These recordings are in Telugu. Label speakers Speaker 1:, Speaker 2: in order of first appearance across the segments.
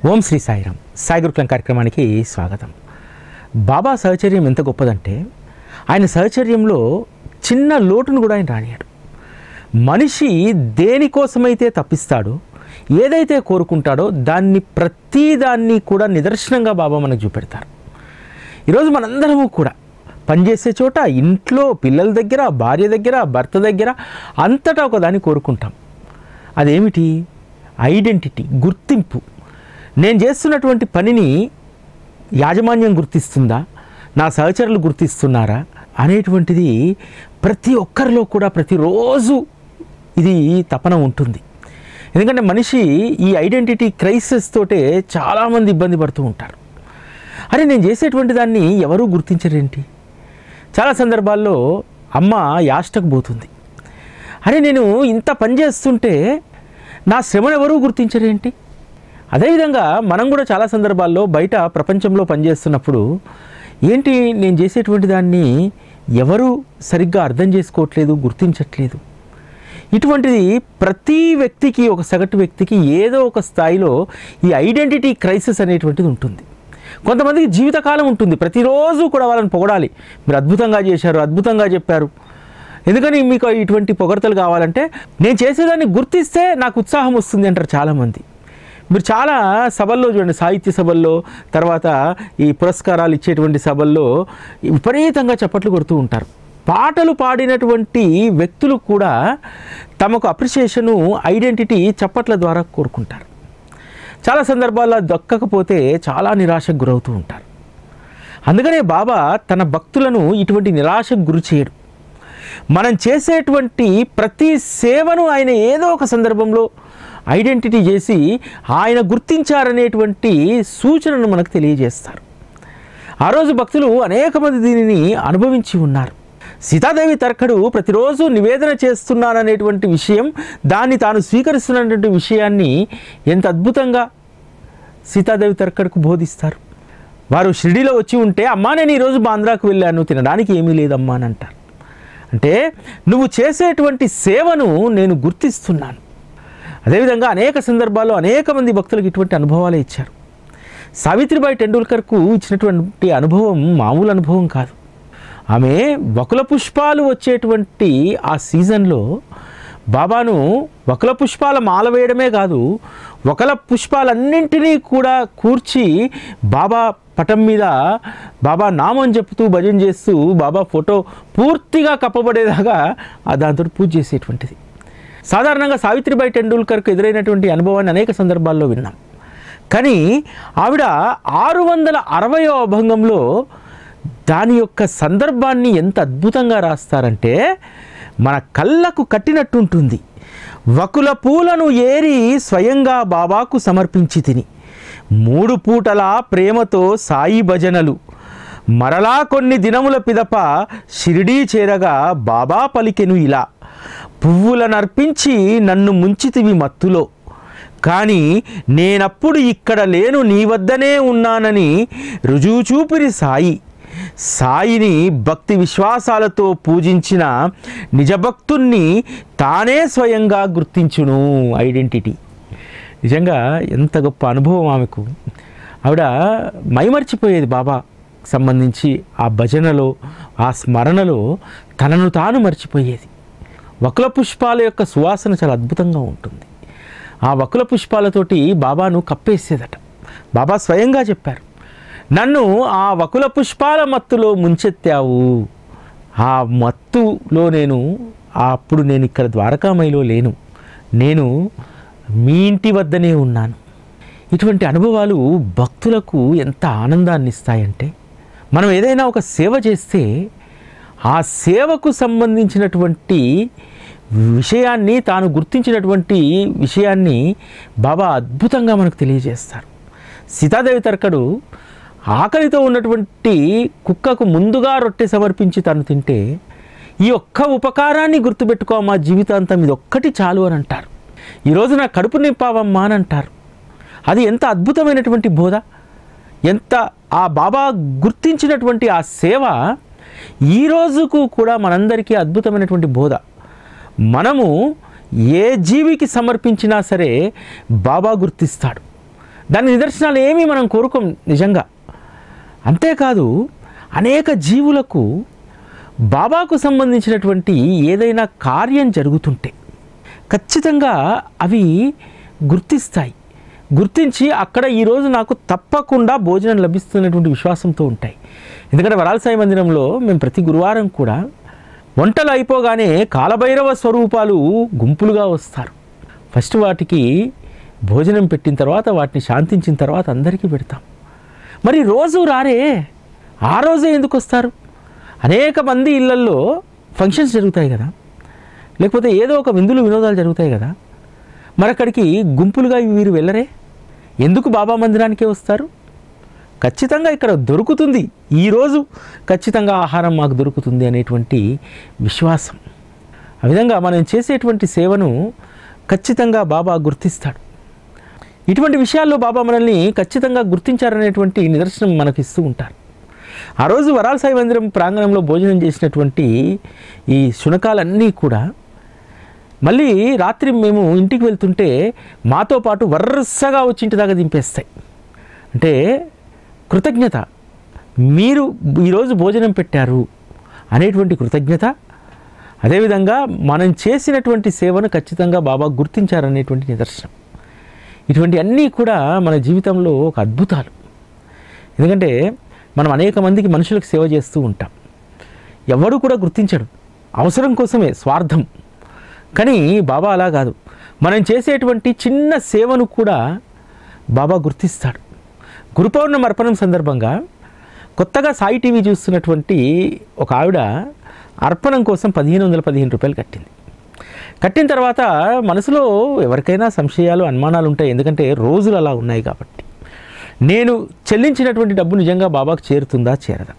Speaker 1: ఓం శ్రీ సాయిరామ్. సాయి గురుకులం కార్యక్రమానికి స్వాగతం. బాబా సహచర్యం ఎంత గొప్పదంటే ఆయన సహచర్యంలో చిన్న లోటును కూడా ఆయన రానియాడు. మనిషి దేనికోసమైతే తప్పిస్తాడో, ఏదైతే కోరుకుంటాడో ప్రతిదాన్ని కూడా నిదర్శనంగా బాబా మనకు చూపెడతారు. ఈరోజు మనందరము కూడా పనిచేసే చోట, ఇంట్లో, పిల్లల దగ్గర, భార్య దగ్గర, భర్త దగ్గర అంతటా ఒకదాన్ని కోరుకుంటాం. అదేమిటి? ఐడెంటిటీ, గుర్తింపు. నేను చేస్తున్నటువంటి పనిని యాజమాన్యం గుర్తిస్తుందా, నా సహచరులు గుర్తిస్తున్నారా అనేటువంటిది ప్రతి ఒక్కరిలో కూడా ప్రతిరోజు ఇది తపన ఉంటుంది. ఎందుకంటే మనిషి ఈ ఐడెంటిటీ క్రైసిస్ తోటే చాలామంది ఇబ్బంది పడుతూ ఉంటారు. అరే, నేను చేసేటువంటి దాన్ని ఎవరూ గుర్తించరేంటి? చాలా సందర్భాల్లో అమ్మ యాష్టకు పోతుంది. అరే, నేను ఇంత పని చేస్తుంటే నా శ్రమను ఎవరూ గుర్తించరేంటి? అదేవిధంగా మనం కూడా చాలా సందర్భాల్లో బయట ప్రపంచంలో పనిచేస్తున్నప్పుడు ఏంటి, నేను చేసేటువంటి దాన్ని ఎవరు సరిగ్గా అర్థం చేసుకోవట్లేదు, గుర్తించట్లేదు. ఇటువంటిది ప్రతి వ్యక్తికి, ఒక సగటు వ్యక్తికి ఏదో ఒక స్థాయిలో ఈ ఐడెంటిటీ క్రైసిస్ అనేటువంటిది ఉంటుంది. కొంతమందికి జీవితకాలం ఉంటుంది. ప్రతిరోజు కూడా వాళ్ళని పొగడాలి, మీరు అద్భుతంగా చేశారు, అద్భుతంగా చెప్పారు. ఎందుకని మీకు ఇటువంటి పొగడతలు కావాలంటే, నేను చేసేదాన్ని గుర్తిస్తే నాకు ఉత్సాహం వస్తుంది అంటారు చాలామంది. మీరు చాలా సభల్లో చూడండి, సాహిత్య సభల్లో, తర్వాత ఈ పురస్కారాలు ఇచ్చేటువంటి సభల్లో విపరీతంగా చప్పట్లు కొడుతూ ఉంటారు. పాటలు పాడినటువంటి వ్యక్తులు కూడా తమకు అప్రిషియేషను, ఐడెంటిటీ చప్పట్ల ద్వారా కోరుకుంటారు. చాలా సందర్భాల్లో దక్కకపోతే చాలా నిరాశకు గురవుతూ ఉంటారు. అందుకనే బాబా తన భక్తులను ఇటువంటి నిరాశకు గురి చేయడు. మనం చేసేటువంటి ప్రతి సేవను ఆయన ఏదో ఒక సందర్భంలో ఐడెంటిటీ చేసి ఆయన గుర్తించారనేటువంటి సూచనను మనకు తెలియజేస్తారు. ఆ రోజు భక్తులు అనేక మంది దీనిని అనుభవించి ఉన్నారు. సీతాదేవి తర్కడు ప్రతిరోజు నివేదన చేస్తున్నాననేటువంటి విషయం, దాన్ని తాను స్వీకరిస్తున్నటువంటి విషయాన్ని ఎంత అద్భుతంగా సీతాదేవి తర్కడుకు బోధిస్తారు. వారు షిరిడీలో వచ్చి ఉంటే, అమ్మా నేను ఈరోజు బాంద్రాకు వెళ్ళాను, తినడానికి ఏమీ లేదమ్మా అని అంటారు. అంటే నువ్వు చేసేటువంటి సేవను నేను గుర్తిస్తున్నాను. అదేవిధంగా అనేక సందర్భాల్లో అనేక మంది భక్తులకు ఇటువంటి అనుభవాలే ఇచ్చారు. సావిత్రిబాయి టెండూల్కర్కు ఇచ్చినటువంటి అనుభవం మామూలు అనుభవం కాదు. ఆమె వకుల పుష్పాలు వచ్చేటువంటి ఆ సీజన్లో బాబాను వకుల పుష్పాల మాల వేయడమే కాదు, వకుల పుష్పాలన్నింటినీ కూడా కూర్చి బాబా పటం మీద బాబా నామం చెప్తూ భజన చేస్తూ బాబా ఫోటో పూర్తిగా కప్పబడేదాకా దాంతో పూజ చేసేటువంటిది. సాధారణంగా సావిత్రిబాయి టెండూల్కర్కు ఎదురైనటువంటి అనుభవాన్ని అనేక సందర్భాల్లో విన్నాం. కానీ ఆవిడ 660వ అభంగంలో దాని యొక్క సందర్భాన్ని ఎంత అద్భుతంగా రాస్తారంటే మన కళ్ళకు కట్టినట్టుంటుంది. వకుల పూలను ఏరి స్వయంగా బాబాకు సమర్పించి తిని, 3 పూటల ప్రేమతో సాయి భజనలు, మరలా కొన్ని దినముల పిదప షిరిడీ చేరగా బాబా పలికెను ఇలా, పువ్వులనర్పించి నన్ను ముంచితివి మత్తులో, కానీ నేనప్పుడు ఇక్కడ లేను నీ వద్దనే ఉన్నానని రుజువు చూపిరి సాయి. సాయిని భక్తి విశ్వాసాలతో పూజించిన నిజభక్తుణ్ణి తానే స్వయంగా గుర్తించును. ఐడెంటిటీ నిజంగా ఎంత గొప్ప అనుభవం ఆమెకు. ఆవిడ మైమర్చిపోయేది బాబా సంబంధించి ఆ భజనలో, ఆ స్మరణలో తనను తాను మర్చిపోయేది. వకుల పుష్పాల యొక్క సువాసన చాలా అద్భుతంగా ఉంటుంది. ఆ వకుల పుష్పాలతోటి బాబాను కప్పేసేదట. బాబా స్వయంగా చెప్పారు, నన్ను ఆ వకుల పుష్పాల మత్తులో ముంచెత్తావు. ఆ మత్తులో అప్పుడు నేను ఇక్కడ ద్వారకామయిలో లేను, నేను మీ ఇంటి వద్దనే ఉన్నాను. ఇటువంటి అనుభవాలు భక్తులకు ఎంత ఆనందాన్ని ఇస్తాయంటే, మనం ఏదైనా ఒక సేవ చేస్తే ఆ సేవకు సంబంధించినటువంటి విషయాన్ని, తాను గుర్తించినటువంటి విషయాన్ని బాబా అద్భుతంగా మనకు తెలియజేస్తారు. సీతాదేవి తర్కడు ఆకలితో ఉన్నటువంటి కుక్కకు ముందుగా రొట్టె సమర్పించి తను తింటే, ఈ ఒక్క ఉపకారాన్ని గుర్తుపెట్టుకో మా జీవితాంతం, ఇది ఒక్కటి చాలు అని అంటారు. ఈరోజు నా కడుపు నింపావమ్మా అని అంటారు. అది ఎంత అద్భుతమైనటువంటి బోధ! ఎంత ఆ బాబా గుర్తించినటువంటి ఆ సేవ ఈ రోజుకు కూడా మనందరికీ అద్భుతమైనటువంటి బోధ. మనము ఏ జీవికి సమర్పించినా సరే బాబా గుర్తిస్తాడు. దాని నిదర్శనాలు ఏమీ మనం కోరుకోం నిజంగా. అంతేకాదు అనేక జీవులకు బాబాకు సంబంధించినటువంటి ఏదైనా కార్యం జరుగుతుంటే ఖచ్చితంగా అవి గుర్తిస్తాయి. గుర్తించి అక్కడ ఈరోజు నాకు తప్పకుండా భోజనం లభిస్తున్నటువంటి విశ్వాసంతో ఉంటాయి. ఎందుకంటే వరాల సాయి మందిరంలో మేము ప్రతి గురువారం కూడా వంటలు అయిపోగానే కాలభైరవ స్వరూపాలు గుంపులుగా వస్తారు. ఫస్ట్ వాటికి భోజనం పెట్టిన తర్వాత వాటిని శాంతించిన తర్వాత అందరికీ పెడతాం. మరి రోజు రారే, ఆ రోజే ఎందుకు వస్తారు? అనేక మంది ఇళ్లల్లో ఫంక్షన్స్ జరుగుతాయి కదా, లేకపోతే ఏదో ఒక విందులు వినోదాలు జరుగుతాయి కదా, మరి అక్కడికి గుంపులుగా వీరు వెళ్ళరే? ఎందుకు బాబా మందిరానికే వస్తారు? ఖచ్చితంగా ఇక్కడ దొరుకుతుంది, ఈరోజు ఖచ్చితంగా ఆహారం మాకు దొరుకుతుంది అనేటువంటి విశ్వాసం. ఆ విధంగా మనం చేసేటువంటి సేవను ఖచ్చితంగా బాబా గుర్తిస్తాడు. ఇటువంటి విషయాల్లో బాబా మనల్ని ఖచ్చితంగా గుర్తించారనేటువంటి నిదర్శనం మనకు ఇస్తూ ఉంటారు. ఆ రోజు వరాల సాయి మందిరం ప్రాంగణంలో భోజనం చేసినటువంటి ఈ శునకాలన్నీ కూడా మళ్ళీ రాత్రి మేము ఇంటికి వెళ్తుంటే మాతో పాటు వరుసగా వచ్చి ఇంటి దాకా దింపేస్తాయి. అంటే కృతజ్ఞత, మీరు ఈరోజు భోజనం పెట్టారు అనేటువంటి కృతజ్ఞత. అదేవిధంగా మనం చేసినటువంటి సేవను ఖచ్చితంగా బాబా గుర్తించారనేటువంటి నిదర్శనం. ఇటువంటి అన్నీ కూడా మన జీవితంలో ఒక అద్భుతాలు. ఎందుకంటే మనం అనేక మందికి మనుషులకు సేవ చేస్తూ ఉంటాం, ఎవడు కూడా గుర్తించడు, అవసరం కోసమే, స్వార్థం. కానీ బాబా అలా కాదు, మనం చేసేటువంటి చిన్న సేవను కూడా బాబా గుర్తిస్తాడు. గురు పౌర్ణమి అర్పణం సందర్భంగా కొత్తగా సాయి టీవీ చూస్తున్నటువంటి ఒక ఆవిడ అర్పణం కోసం 1515 రూపాయలు కట్టింది. కట్టిన తర్వాత మనసులో ఎవరికైనా సంశయాలు, అనుమానాలు ఉంటాయి. ఎందుకంటే రోజులు అలా ఉన్నాయి కాబట్టి, నేను చెల్లించినటువంటి డబ్బు నిజంగా బాబాకు చేరుతుందా చేరదా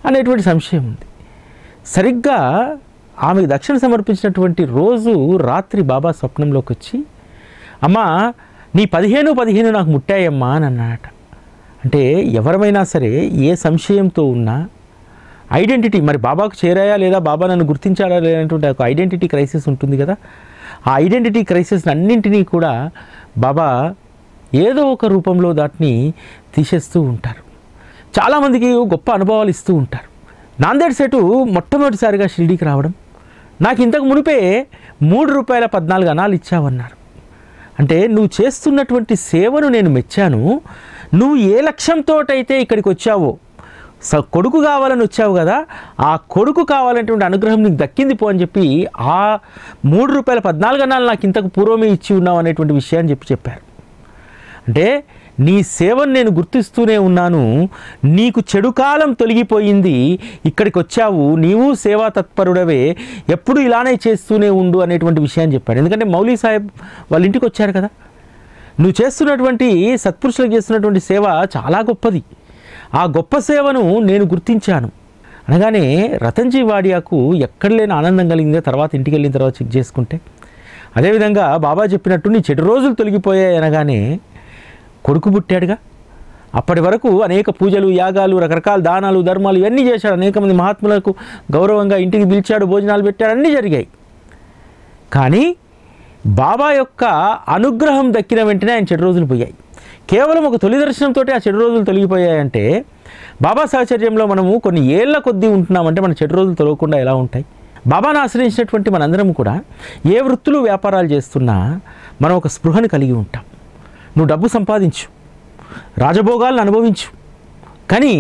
Speaker 1: అనేటువంటి సంశయం ఉంది. సరిగ్గా ఆమెకు దక్షిణ సమర్పించినటువంటి రోజు రాత్రి బాబా స్వప్నంలోకి వచ్చి, అమ్మా నీ 15 నాకు ముట్టాయమ్మా అని అన్నాడట. అంటే ఎవరమైనా సరే ఏ సంశయంతో ఉన్నా ఐడెంటిటీ, మరి బాబాకు చేరాయా లేదా, బాబా నన్ను గుర్తించాడా లేనటువంటి ఒక ఐడెంటిటీ క్రైసిస్ ఉంటుంది కదా, ఆ ఐడెంటిటీ క్రైసిస్ అన్నింటినీ కూడా బాబా ఏదో ఒక రూపంలో దాటిని తీసేస్తూ ఉంటారు. చాలామందికి గొప్ప అనుభవాలు ఇస్తూ ఉంటారు. నాందేడ్ సెటు మొట్టమొదటిసారిగా షిరిడీకి రావడం, నాకు ఇంతకు మునిపే ₹3.14 ఇచ్చావన్నారు. అంటే నువ్వు చేస్తున్నటువంటి సేవను నేను మెచ్చాను. నువ్వు ఏ లక్ష్యంతో అయితే ఇక్కడికి వచ్చావో, కొడుకు కావాలని వచ్చావు కదా, ఆ కొడుకు కావాలనేటువంటి అనుగ్రహం నీకు దక్కింది పో అని చెప్పి ఆ ₹3.14 నాకు ఇంతకు పూర్వమే ఇచ్చి ఉన్నావు అనేటువంటి విషయాన్ని చెప్పారు. అంటే నీ సేవను నేను గుర్తిస్తూనే ఉన్నాను, నీకు చెడు కాలం తొలగిపోయింది, ఇక్కడికి వచ్చావు, నీవు సేవా తత్పరుడవే, ఎప్పుడు ఇలానే చేస్తూనే ఉండు అనేటువంటి విషయాన్ని చెప్పాడు. ఎందుకంటే మౌలీ సాహెబ్ వాళ్ళ ఇంటికి వచ్చారు కదా, నువ్వు చేస్తున్నటువంటి సత్పురుషులకు చేస్తున్నటువంటి సేవ చాలా గొప్పది, ఆ గొప్ప సేవను నేను గుర్తించాను అనగానే రతన్జీ వాడియాకు ఎక్కడ లేని ఆనందం కలిగిందే తర్వాత ఇంటికి వెళ్ళిన తర్వాత చెక్ చేసుకుంటే. అదేవిధంగా బాబా చెప్పినట్టు నీ చెడు రోజులు తొలగిపోయాయి అనగానే కొడుకు పుట్టాడుగా. అప్పటి వరకు అనేక పూజలు, యాగాలు, రకరకాల దానాలు, ధర్మాలు ఇవన్నీ చేశాడు. అనేక మంది మహాత్ములకు గౌరవంగా ఇంటికి పిలిచాడు, భోజనాలు పెట్టాడు, అన్నీ జరిగాయి. కానీ బాబా యొక్క అనుగ్రహం దక్కిన వెంటనే ఆయన చెడు రోజులు పోయాయి. కేవలం ఒక తొలి దర్శనంతో ఆ చెడు రోజులు తొలగిపోయాయంటే, బాబా సాహచర్యంలో మనము కొన్ని ఏళ్ల కొద్దీ ఉంటున్నామంటే మన చెడు రోజులు తొలగకుండా ఎలా ఉంటాయి? బాబాను ఆశ్రయించినటువంటి మనందరం కూడా ఏ వృత్తులు, వ్యాపారాలు చేస్తున్నా మనం ఒక స్పృహను కలిగి ఉంటాం. నువ్వు డబ్బు సంపాదించు, రాజభోగాలను అనుభవించు, కానీ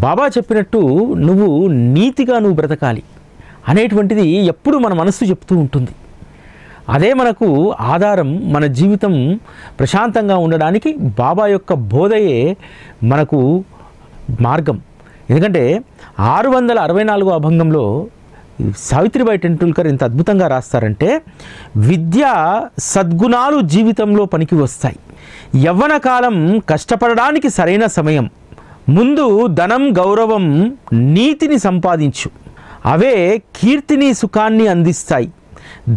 Speaker 1: బాబా చెప్పినట్టు నువ్వు నీతిగా నువ్వు బ్రతకాలి అనేటువంటిది ఎప్పుడు మన మనస్సు చెప్తూ ఉంటుంది. అదే మనకు ఆధారం, మన జీవితం ప్రశాంతంగా ఉండడానికి బాబా యొక్క బోధయే మనకు మార్గం. ఎందుకంటే 664వ అభంగంలో సావిత్రిబాయి టెండూల్కర్ ఎంత అద్భుతంగా రాస్తారంటే, విద్య సద్గుణాలు జీవితంలో పనికి వస్తాయి, యవ్వన కాలం కష్టపడడానికి సరైన సమయం, ముందు ధనం, గౌరవం, నీతిని సంపాదించు, అవే కీర్తిని, సుఖాన్ని అందిస్తాయి.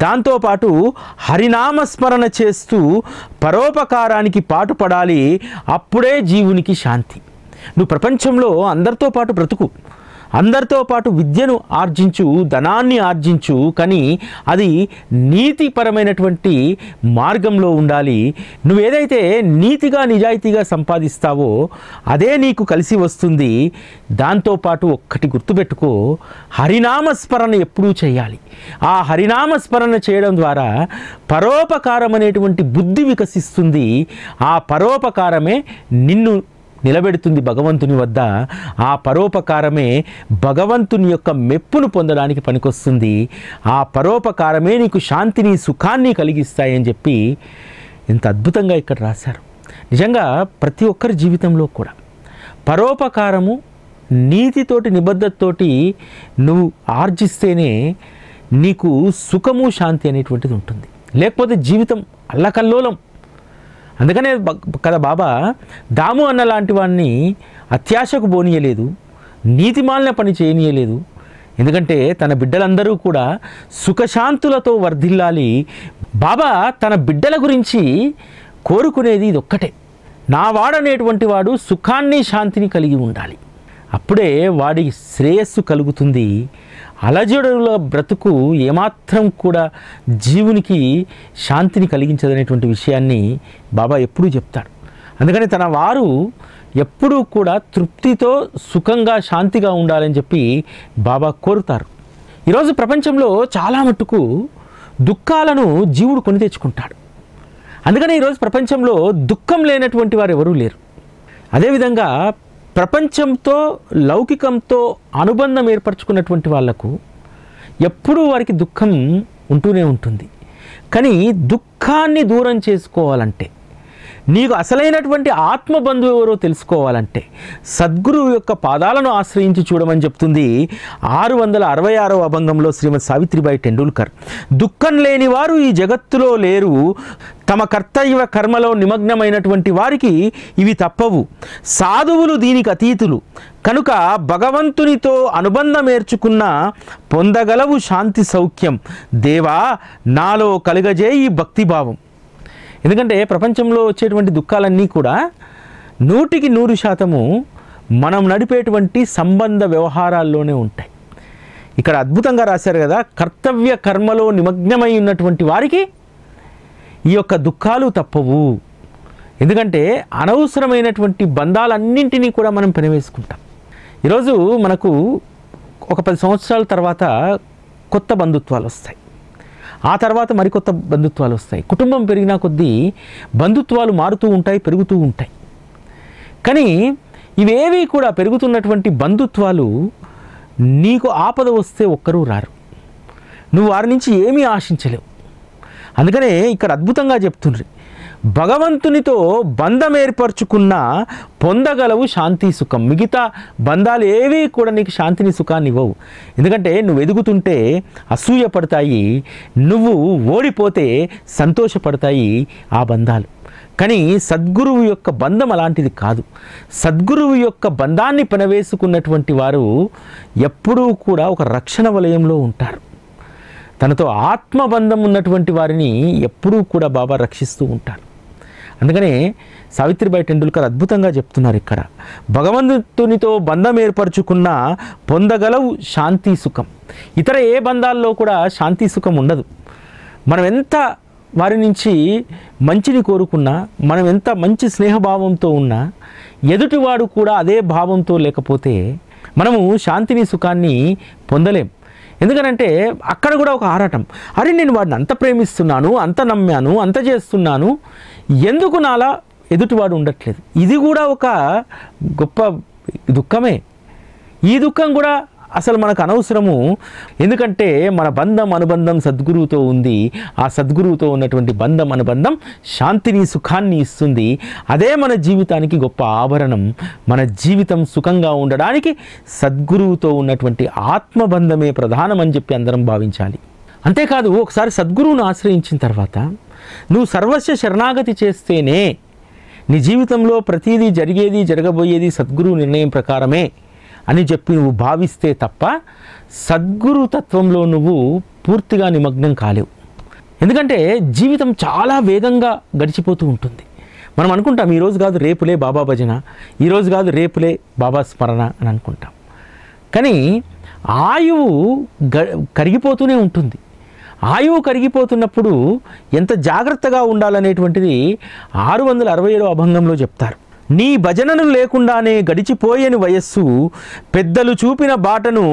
Speaker 1: దాంతోపాటు హరినామస్మరణ చేస్తూ పరోపకారానికి పాటుపడాలి, అప్పుడే జీవునికి శాంతి. నువ్వు ప్రపంచంలో అందరితో పాటు బ్రతుకు, అందరితో పాటు విద్యను ఆర్జించు, ధనాన్ని ఆర్జించు, కానీ అది నీతిపరమైనటువంటి మార్గంలో ఉండాలి. నువ్వేదైతే నీతిగా నిజాయితీగా సంపాదిస్తావో అదే నీకు కలిసి వస్తుంది. దాంతోపాటు ఒక్కటి గుర్తుపెట్టుకో, హరినామస్మరణ ఎప్పుడూ చేయాలి. ఆ హరినామస్మరణ చేయడం ద్వారా పరోపకారం అనేటువంటి బుద్ధి వికసిస్తుంది. ఆ పరోపకారమే నిన్ను నిలబెడుతుంది భగవంతుని వద్ద. ఆ పరోపకారమే భగవంతుని యొక్క మెప్పును పొందడానికి పనికొస్తుంది. ఆ పరోపకారమే నీకు శాంతిని, సుఖాన్ని కలిగిస్తాయని చెప్పి ఎంత అద్భుతంగా ఇక్కడ రాశారు. నిజంగా ప్రతి ఒక్కరి జీవితంలో కూడా పరోపకారము నీతితోటి, నిబద్ధతతోటి నువ్వు ఆర్జిస్తేనే నీకు సుఖము, శాంతి అనేటువంటిది ఉంటుంది. లేకపోతే జీవితం అల్లకల్లోలం. అందుకనే కదా బాబా దాము అన్న లాంటి వాడిని అత్యాశకు పోనీయలేదు, నీతిమాలిన పని చేయనీయలేదు. ఎందుకంటే తన బిడ్డలందరూ కూడా సుఖశాంతులతో వర్ధిల్లాలి. బాబా తన బిడ్డల గురించి కోరుకునేది ఇది ఒక్కటే, నా వాడనేటువంటి వాడు సుఖాన్ని, శాంతిని కలిగి ఉండాలి. అప్పుడే వాడి శ్రేయస్సు కలుగుతుంది. అలజడుల బ్రతుకు ఏమాత్రం కూడా జీవునికి శాంతిని కలిగించదనేటువంటి విషయాన్ని బాబా ఎప్పుడూ చెప్తాడు. అందుకని తన వారు ఎప్పుడూ కూడా తృప్తితో, సుఖంగా, శాంతిగా ఉండాలని చెప్పి బాబా కోరుతారు. ఈరోజు ప్రపంచంలో చాలా మట్టుకు దుఃఖాలను జీవుడు కొని తెచ్చుకుంటాడు. అందుకని ఈరోజు ప్రపంచంలో దుఃఖం లేనటువంటి వారు ఎవరూ లేరు. అదేవిధంగా ప్రపంచంతో, లౌకికంతో అనుబంధం ఏర్పరచుకున్నటువంటి వాళ్లకు ఎప్పుడూ వారికి దుఃఖం ఉంటూనే ఉంటుంది. కానీ దుఃఖాన్ని దూరం చేసుకోవాలంటే, నీకు అసలైనటువంటి ఆత్మబంధువు ఎవరో తెలుసుకోవాలంటే సద్గురువు యొక్క పాదాలను ఆశ్రయించి చూడమని చెప్తుంది 666వ అభంగంలో శ్రీమతి సావిత్రిబాయి టెండూల్కర్. దుఃఖం లేని వారు ఈ జగత్తులో లేరు, తమ కర్తవ్య కర్మలో నిమగ్నమైనటువంటి వారికి ఇవి తప్పవు. సాధువులు దీనికి అతీతులు కనుక భగవంతునితో అనుబంధం ఏర్చుకున్న పొందగలవు శాంతి సౌఖ్యం. దేవా నాలో కలుగజేయి భక్తిభావం. ఎందుకంటే ప్రపంచంలో వచ్చేటువంటి దుఃఖాలన్నీ కూడా 100% మనం నడిపేటువంటి సంబంధ వ్యవహారాల్లోనే ఉంటాయి. ఇక్కడ అద్భుతంగా రాశారు కదా, కర్తవ్య కర్మలో నిమగ్నమై ఉన్నటువంటి వారికి ఈ యొక్క దుఃఖాలు తప్పవు. ఎందుకంటే అనవసరమైనటువంటి బంధాలన్నింటినీ కూడా మనం పెనవేసుకుంటాం. ఈరోజు మనకు ఒక 10 సంవత్సరాల తర్వాత కొత్త బంధుత్వాలు వస్తాయి, ఆ తర్వాత మరికొత్త బంధుత్వాలు వస్తాయి. కుటుంబం పెరిగిన కొద్దీ బంధుత్వాలు మారుతూ ఉంటాయి, పెరుగుతూ ఉంటాయి. కానీ ఇవేవి కూడా పెరుగుతున్నటువంటి బంధుత్వాలు నీకు ఆపద వస్తే ఒక్కరూ రారు, నువ్వు వారి నుంచి ఏమీ ఆశించలేవు. అందుకనే ఇక్కడ అద్భుతంగా చెప్తుండ్రి, భగవంతునితో బంధం ఏర్పరచుకున్న పొందగలవు శాంతి సుఖం. మిగతా బంధాలు ఏవి కూడా నీకు శాంతిని, సుఖాన్ని ఇవ్వవు. ఎందుకంటే నువ్వు ఎదుగుతుంటే అసూయ పడతాయి, నువ్వు ఓడిపోతే సంతోషపడతాయి ఆ బంధాలు. కానీ సద్గురువు యొక్క బంధం అలాంటిది కాదు. సద్గురువు యొక్క బంధాన్ని పెనవేసుకున్నటువంటి వారు ఎప్పుడూ కూడా ఒక రక్షణ వలయంలో ఉంటారు. తనతో ఆత్మబంధం ఉన్నటువంటి వారిని ఎప్పుడూ కూడా బాబా రక్షిస్తూ ఉంటారు. అందుకనే సావిత్రిబాయి టెండూల్కర్ అద్భుతంగా చెప్తున్నారు ఇక్కడ, భగవంతునితో బంధం ఏర్పరచుకున్న పొందగలవు శాంతి సుఖం. ఇతర ఏ బంధాల్లో కూడా శాంతి సుఖం ఉండదు. మనం ఎంత వారి నుంచి మంచిని కోరుకున్నా, మనం ఎంత మంచి స్నేహభావంతో ఉన్నా, ఎదుటివాడు కూడా అదే భావంతో లేకపోతే మనము శాంతిని, సుఖాన్ని పొందలేం. ఎందుకనంటే అక్కడ కూడా ఒక ఆరాటం, అరే నేను వాడిని అంత ప్రేమిస్తున్నాను, అంత నమ్మాను, అంత చేస్తున్నాను, ఎందుకు నాలా ఎదుటివాడు ఉండట్లేదు. ఇది కూడా ఒక గొప్ప దుఃఖమే. ఈ దుఃఖం కూడా అసలు మనకు అనవసరము. ఎందుకంటే మన బంధం, అనుబంధం సద్గురువుతో ఉంది. ఆ సద్గురువుతో ఉన్నటువంటి బంధం, అనుబంధం శాంతిని, సుఖాన్ని ఇస్తుంది. అదే మన జీవితానికి గొప్ప ఆభరణం. మన జీవితం సుఖంగా ఉండడానికి సద్గురువుతో ఉన్నటువంటి ఆత్మబంధమే ప్రధానం అని చెప్పి అందరం భావించాలి. అంతేకాదు, ఒకసారి సద్గురువును ఆశ్రయించిన తర్వాత నువ్వు సర్వస్వ శరణాగతి చేస్తేనే నీ జీవితంలో ప్రతిదీ జరిగేది, జరగబోయేది సద్గురువు నిర్ణయం ప్రకారమే అని చెప్పి నువ్వు భావిస్తే తప్ప సద్గురు తత్వంలో నువ్వు పూర్తిగా నిమగ్నం కాలేవు. ఎందుకంటే జీవితం చాలా వేగంగా గడిచిపోతూ ఉంటుంది. మనం అనుకుంటాం ఈరోజు కాదు రేపులే బాబా భజన, ఈరోజు కాదు రేపులే బాబా స్మరణ అని అనుకుంటాం. కానీ ఆయువు కరిగిపోతూనే ఉంటుంది. ఆయువు కరిగిపోతున్నప్పుడు ఎంత జాగ్రత్తగా ఉండాలనేటువంటిది 667వ అభంగంలో చెప్తారు. నీ భజనను లేకుండానే గడిచిపోయని వయస్సు, పెద్దలు చూపిన బాటను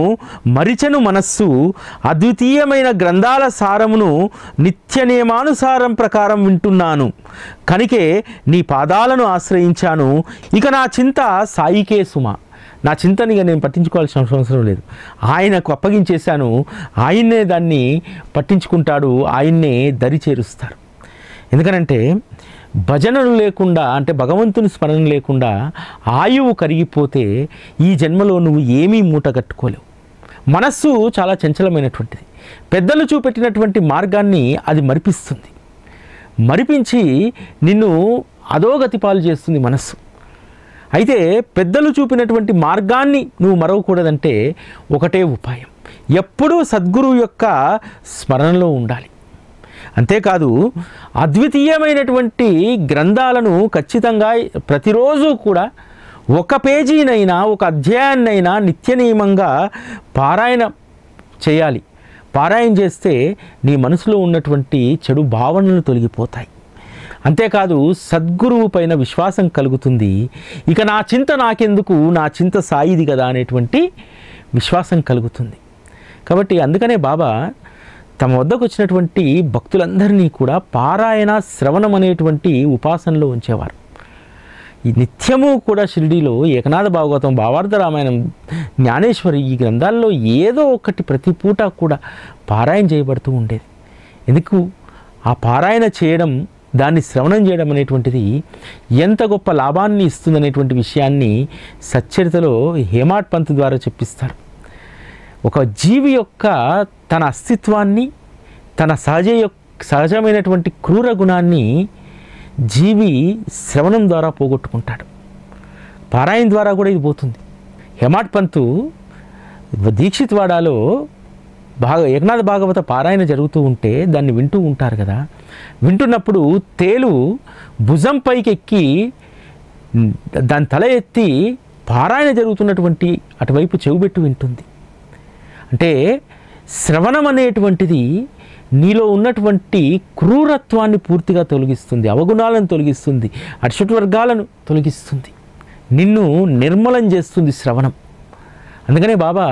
Speaker 1: మరిచెను మనస్సు, అద్వితీయమైన గ్రంథాల సారమును నిత్య నియమానుసారం ప్రకారం వింటున్నాను, కనుకే నీ పాదాలను ఆశ్రయించాను, ఇక నా చింత సాయికే సుమ. నా చింతనిగా నేను పట్టించుకోవాల్సిన అవసరం లేదు, ఆయనకు అప్పగించేశాను, ఆయన్నే దాన్ని పట్టించుకుంటాడు, ఆయన్నే దరి చేరుస్తారు. ఎందుకనంటే భజనలు లేకుండా, అంటే భగవంతుని స్మరణ లేకుండా ఆయువు కరిగిపోతే ఈ జన్మలో నువ్వు ఏమీ మూట కట్టుకోలేవు. మనస్సు చాలా చంచలమైనటువంటిది. పెద్దలు చూపెట్టినటువంటి మార్గాన్ని అది మరిపిస్తుంది, మరిపించి నిన్ను అధోగతి పాలు చేస్తుంది మనస్సు. అయితే పెద్దలు చూపినటువంటి మార్గాన్ని నువ్వు మరవకూడదంటే ఒకటే ఉపాయం, ఎప్పుడూ సద్గురువు యొక్క స్మరణలో ఉండాలి. అంతేకాదు అద్వితీయమైనటువంటి గ్రంథాలను ఖచ్చితంగా ప్రతిరోజు కూడా ఒక పేజీనైనా ఒక అధ్యాయాన్నైనా నిత్య నియమంగా పారాయణ చేయాలి. పారాయణ చేస్తే నీ మనసులో ఉన్నటువంటి చెడు భావనలు తొలగిపోతాయి. అంతేకాదు సద్గురువు పైన విశ్వాసం కలుగుతుంది. ఇక నా చింత నాకెందుకు, నా చింత సాయిది కదా అనేటువంటి విశ్వాసం కలుగుతుంది. కాబట్టి అందుకనే బాబా తమ వద్దకు వచ్చినటువంటి భక్తులందరినీ కూడా పారాయణ శ్రవణం అనేటువంటి ఉపాసనలో ఉంచేవారు. ఈ నిత్యము కూడా షిరిడీలో ఏకనాథ భాగవతం, భావార్థ రామాయణం, జ్ఞానేశ్వరి ఈ గ్రంథాల్లో ఏదో ఒకటి ప్రతి పూట కూడా పారాయణ చేయబడుతూ ఉండేది. ఎందుకు? ఆ పారాయణ చేయడం, దాన్ని శ్రవణం చేయడం అనేటువంటిది ఎంత గొప్ప లాభాన్ని ఇస్తుందనేటువంటి విషయాన్ని సచ్చరితలో హేమాడ్ పంత్ ద్వారా చెప్పిస్తారు. ఒక జీవి యొక్క తన అస్తిత్వాన్ని, తన సహజమైనటువంటి క్రూర గుణాన్ని జీవి శ్రవణం ద్వారా పోగొట్టుకుంటాడు. పారాయణ ద్వారా కూడా ఇది పోతుంది. హేమాడ్ పంతు దీక్షిత్ వాడాలో ఏకనాథ భాగవత పారాయణ జరుగుతూ ఉంటే దాన్ని వింటూ ఉంటారు కదా. వింటున్నప్పుడు తేలు భుజం పైకి ఎక్కి దాని తల ఎత్తి పారాయణ జరుగుతున్నటువంటి అటువైపు చెవిబెట్టు వింటుంది. అంటే శ్రవణం అనేటువంటిది నీలో ఉన్నటువంటి క్రూరత్వాన్ని పూర్తిగా తొలగిస్తుంది, అవగుణాలను తొలగిస్తుంది, అటు వర్గాలను తొలగిస్తుంది, నిన్ను నిర్మలం చేస్తుంది శ్రవణం. అందుకనే బాబా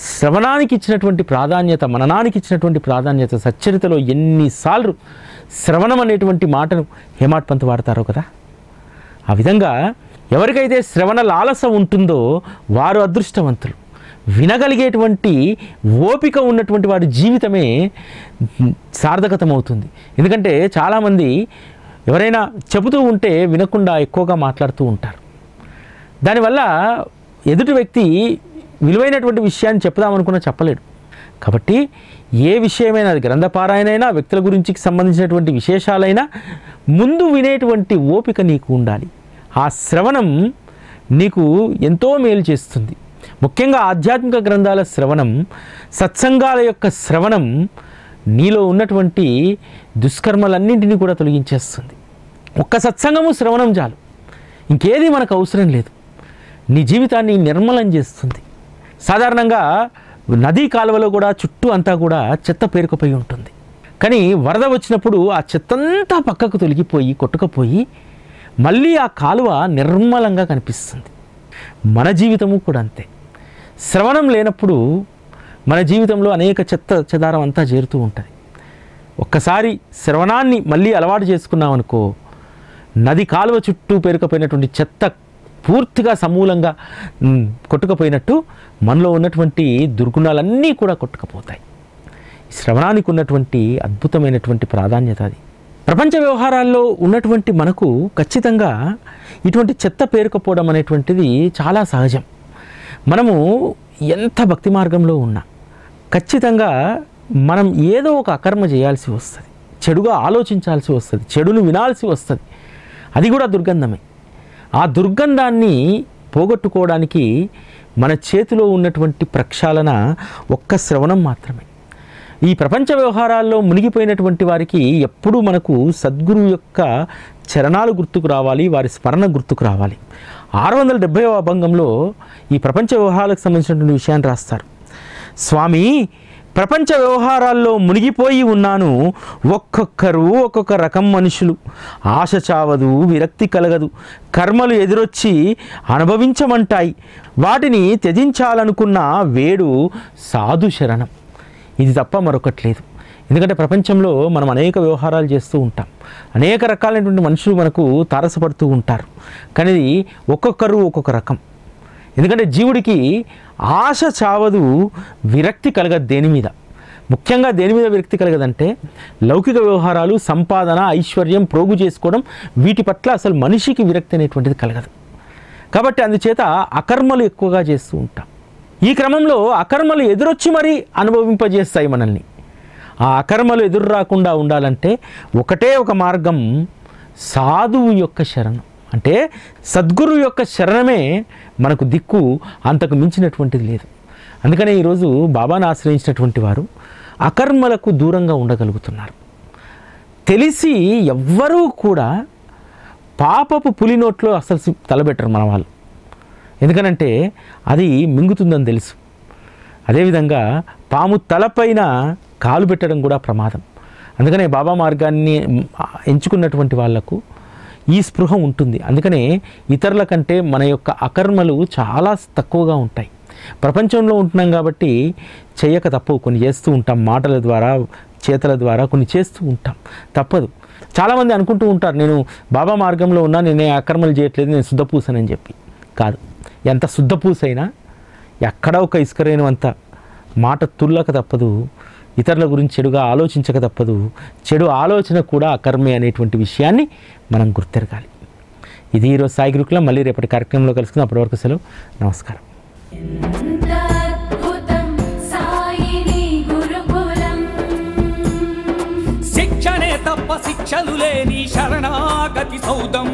Speaker 1: శ్రవణానికి ఇచ్చినటువంటి ప్రాధాన్యత, మననానికి ఇచ్చినటువంటి ప్రాధాన్యత సచ్చరితలో ఎన్నిసార్లు శ్రవణం అనేటువంటి మాటను హేమాడ్ పంత్ వాడతారో కదా. ఆ విధంగా ఎవరికైతే శ్రవణ లాలస ఉంటుందో వారు అదృష్టవంతులు. వినగలిగేటువంటి ఓపిక ఉన్నటువంటి వాడి జీవితమే సార్థకతమవుతుంది. ఎందుకంటే చాలామంది ఎవరైనా చెబుతూ ఉంటే వినకుండా ఎక్కువగా మాట్లాడుతూ ఉంటారు. దానివల్ల ఎదుటి వ్యక్తి విలువైనటువంటి విషయాన్ని చెప్దామనుకున్నా చెప్పలేడు. కాబట్టి ఏ విషయమైనా, అది గ్రంథపారాయణైనా, వ్యక్తుల గురించి సంబంధించినటువంటి విశేషాలైనా ముందు వినేటువంటి ఓపిక నీకు ఉండాలి. ఆ శ్రవణం నీకు ఎంతో మేలు చేస్తుంది. ముఖ్యంగా ఆధ్యాత్మిక గ్రంథాల శ్రవణం, సత్సంగాల యొక్క శ్రవణం నీలో ఉన్నటువంటి దుష్కర్మలన్నింటినీ కూడా తొలగించేస్తుంది. ఒక్క సత్సంగము శ్రవణం చాలు, ఇంకేది మనకు అవసరం లేదు. నీ జీవితాన్ని నిర్మలం చేస్తుంది. సాధారణంగా నదీ కాలువలో కూడా చుట్టూ అంతా కూడా చెత్త పేరుకుపోయి ఉంటుంది. కానీ వరద వచ్చినప్పుడు ఆ చెత్తంతా పక్కకు తొలగిపోయి కొట్టుకుపోయి మళ్ళీ ఆ కాలువ నిర్మలంగా కనిపిస్తుంది. మన జీవితము కూడా అంతే. శ్రవణం లేనప్పుడు మన జీవితంలో అనేక చెదారం అంతా చేరుతూ ఉంటుంది. ఒక్కసారి శ్రవణాన్ని మళ్ళీ అలవాటు చేసుకున్నామనుకో, నది కాలువ చుట్టూ పేరుకుపోయినటువంటి చెత్త పూర్తిగా సమూలంగా కొట్టుకుపోయినట్టు మనలో ఉన్నటువంటి దుర్గుణాలన్నీ కూడా కొట్టుకుపోతాయి. శ్రవణానికి ఉన్నటువంటి అద్భుతమైనటువంటి ప్రాధాన్యత అది. ప్రపంచ వ్యవహారాల్లో ఉన్నటువంటి మనకు ఖచ్చితంగా ఇటువంటి చెత్త పేరుకుపోవడం అనేటువంటిది చాలా సహజం. మనము ఎంత భక్తి మార్గంలో ఉన్నా ఖచ్చితంగా మనం ఏదో ఒక అకర్మ చేయాల్సి వస్తుంది, చెడుగా ఆలోచించాల్సి వస్తుంది, చెడును వినాల్సి వస్తుంది. అది కూడా దుర్గంధమే. ఆ దుర్గంధాన్ని పోగొట్టుకోవడానికి మన చేతిలో ఉన్నటువంటి ప్రక్షాళన ఒక్క శ్రవణం మాత్రమే. ఈ ప్రపంచ వ్యవహారాల్లో మునిగిపోయినటువంటి వారికి ఎప్పుడూ మనకు సద్గురువు యొక్క చరణాలు గుర్తుకు రావాలి, వారి స్మరణ గుర్తుకు రావాలి. 670వ అభంగంలో ఈ ప్రపంచ వ్యవహారాలకు సంబంధించినటువంటి విషయాన్ని రాస్తారు. స్వామి, ప్రపంచ వ్యవహారాల్లో మునిగిపోయి ఉన్నాను, ఒక్కొక్కరు ఒక్కొక్క రకం మనుషులు, ఆశ చావదు, విరక్తి కలగదు, కర్మలు ఎదురొచ్చి అనుభవించమంటాయి, వాటిని త్యజించాలనుకున్న వేడు సాధు శరణం. ఇది తప్ప మరొకటి లేదు. ఎందుకంటే ప్రపంచంలో మనం అనేక వ్యవహారాలు చేస్తూ ఉంటాం, అనేక రకాలైనటువంటి మనుషులు మనకు తారసపడుతూ ఉంటారు. కానీ ఒక్కొక్కరు ఒక్కొక్క రకం. ఎందుకంటే జీవుడికి ఆశ చావదు, విరక్తి కలగదు దేని మీద. ముఖ్యంగా దేని మీద విరక్తి కలగదంటే లౌకిక వ్యవహారాలు, సంపాదన, ఐశ్వర్యం, ప్రోగు చేసుకోవడం, వీటి పట్ల అసలు మనిషికి విరక్తి అనేటువంటిది కలగదు. కాబట్టి అందుచేత అకర్మలు ఎక్కువగా చేస్తూ ఉంటాం. ఈ క్రమంలో అకర్మలు ఎదురొచ్చి మరీ అనుభవింపజేస్తాయి మనల్ని. ఆ అకర్మలు ఎదురు రాకుండా ఉండాలంటే ఒకటే ఒక మార్గం, సాధువు యొక్క శరణం. అంటే సద్గురువు యొక్క శరణమే మనకు దిక్కు, అంతకు మించినటువంటిది లేదు. అందుకనే ఈరోజు బాబాను ఆశ్రయించినటువంటి వారు అకర్మలకు దూరంగా ఉండగలుగుతున్నారు. తెలిసి ఎవ్వరూ కూడా పాపపు పులి నోట్లో అసలు తలబెట్టరు మన వాళ్ళు. ఎందుకనంటే అది మింగుతుందని తెలుసు. అదేవిధంగా పాము తలపైన కాలు పెట్టడం కూడా ప్రమాదం. అందుకనే బాబా మార్గాన్ని ఎంచుకున్నటువంటి వాళ్లకు ఈ స్పృహ ఉంటుంది. అందుకనే ఇతరుల కంటే మన యొక్క అకర్మలు చాలా తక్కువగా ఉంటాయి. ప్రపంచంలో ఉంటున్నాం కాబట్టి చేయక తప్పవు. కొన్ని చేస్తూ ఉంటాం, మాటల ద్వారా, చేతల ద్వారా కొన్ని చేస్తూ ఉంటాం, తప్పదు. చాలామంది అనుకుంటూ ఉంటారు, నేను బాబా మార్గంలో ఉన్నా, నేనే అకర్మలు చేయట్లేదు, నేను శుద్ధపూసనని చెప్పి. కాదు, ఎంత శుద్ధపూసైనా ఎక్కడ ఒక ఇసుకరైనంత మాట తుల్లక తప్పదు, ఇతరుల గురించి చెడుగా ఆలోచించక తప్పదు. చెడు ఆలోచన కూడా అకర్మే అనేటువంటి విషయాన్ని మనం గుర్తెరగాలి. ఇది ఈరోజు సాయి గురుకులం. మళ్ళీ రేపటి కార్యక్రమంలో కలుసుకుందాం. అప్పటి వరకు సెలవు. నమస్కారం.
Speaker 2: శిక్షణే తప్ప శిక్షలు లేని శరణాగతి సౌదం.